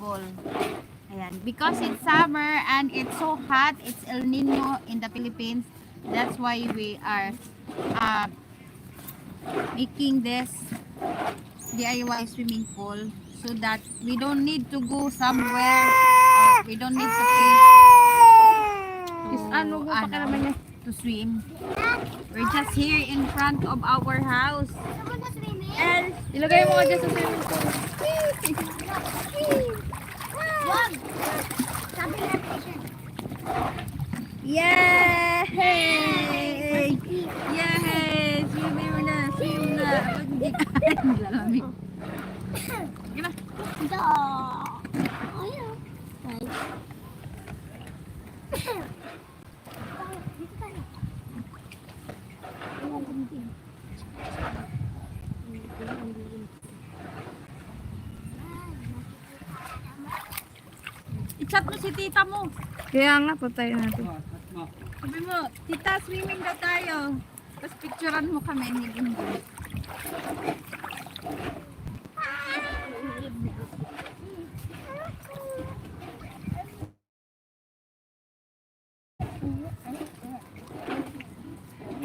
pool. Ayan. Because it's summer and it's so hot, it's El Nino in the Philippines. That's why we are making this DIY swimming pool so that we don't need to go somewhere. We don't need to pay to swim. We're just here in front of our house. And Ilagay mo ka dyan sa swimming pool. Wag! Sabi na t-shirt. yay! Yay! Swim na! Swim na! Lalamig. Sige na. Ito. Ayun. Dito tayo. I-chat mo si tita mo. Kaya nga, patayin natin. Sabi mo, tita, swimming daw tayo. Tapos picturean mo kami ni Bungo.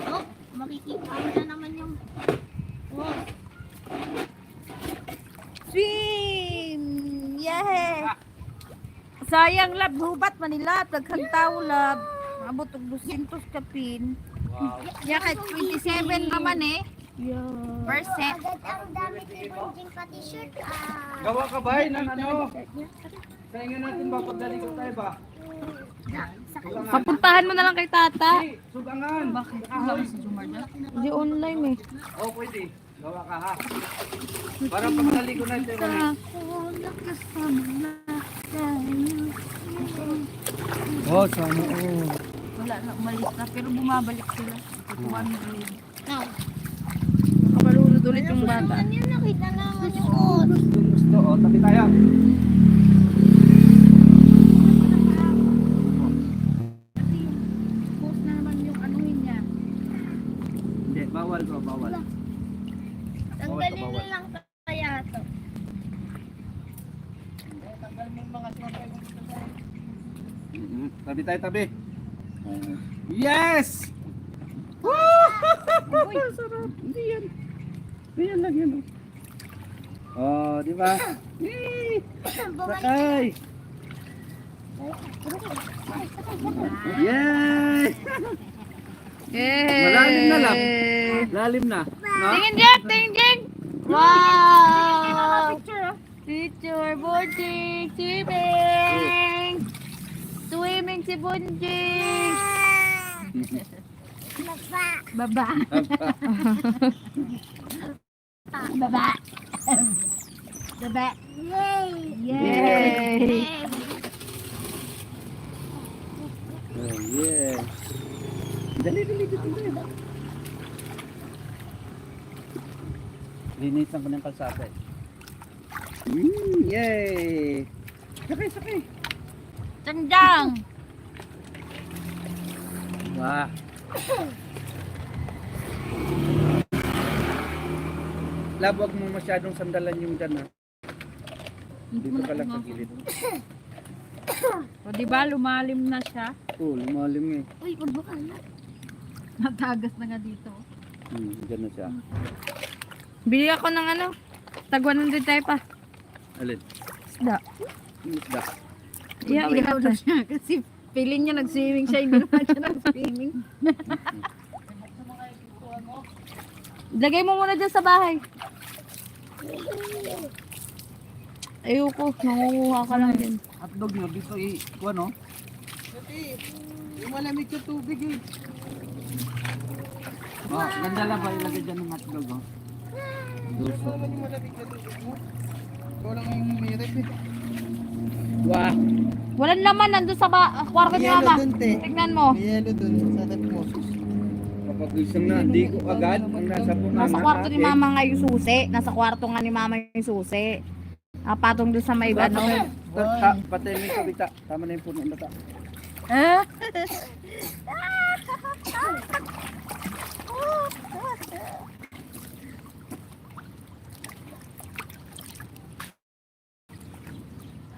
Oh, makikita mo na naman yung... Oh. Swim! Yay! Sayang lab, hubat Manila, tagkantaw lab. Abot og 200 kapin. Ya kahit 27 naman eh. Percent. Agad ang damit ni Bunjing pa t-shirt. Gawa ka ba ng ano? Saingan natin ba pagdali ko tayo ba? Sugangan. Papuntahan mo na lang kay tata. Hey, sugangan. Bakit? Alam si Jumar dyan? Hindi online eh. Oh, pwede. Gawa ka ha. Para pagdali ko na ito. Oh, sana oh. Wala na, umalis na. Pero bumabalik sila. Tutuan mo rin. No. Kabalulod ulit yung bata. Ano yun? Nakita naman yung oras. Gusto, oh, tabi tayo. Kasi yung post na naman yung anuhin niya. Hindi, bawal ko, bawal. Tanggalin na lang kaya to. Tabi tayo, tabi. Yes! Sarap. Hindi yan. Yan lang yan. Oh, di ba? Sakay! Yay! Yay! Malalim na lang. Lalim na. No? Tingin dyan! Tingin dyan! Wow! Teacher Bunjing! Swimming! Swimming si Bunjing! Baba. Baba. Baba. Yay! Yay! Oh, yeah. Dali, dali, dali. Linisan ko ng kalsada eh. Yay! Sakay, sakay. Tandang. Wah. Lab, wag mo masyadong sandalan yung dyan ha. Dito ka lang sa gilid. O diba, lumalim na siya. Oh, lumalim eh. Uy, pagbuka na. Natagas na nga dito. Dyan na siya. Bili ako ng ano? Tag 100 tayo pa. Alin? Isda. Yung isda. Yeah, wait Ihaw na siya kasi feeling niya nag-swimming siya, hindi naman siya nag-swimming. Lagay mo muna dyan sa bahay. Ayoko, nangunguha ka lang din. Hotdog nyo, dito kuha no? Yung malamig sa tubig eh. Oh, ganda lang ba ilagay dyan ng hotdog oh. Dulce. Wah. Walang laman, nandun sa kwarto ni mama. Tignan mo. Yelo dun sa rep mo. Kapag isang na, hindi ko agad ang nasa punan. Nasa kwarto ni mama nga yung susi. Nasa kwarto nga ni mama yung susi. Patong doon sa may ano. Patay mo yung kabita. Tama na yung puno ng bata. Eh?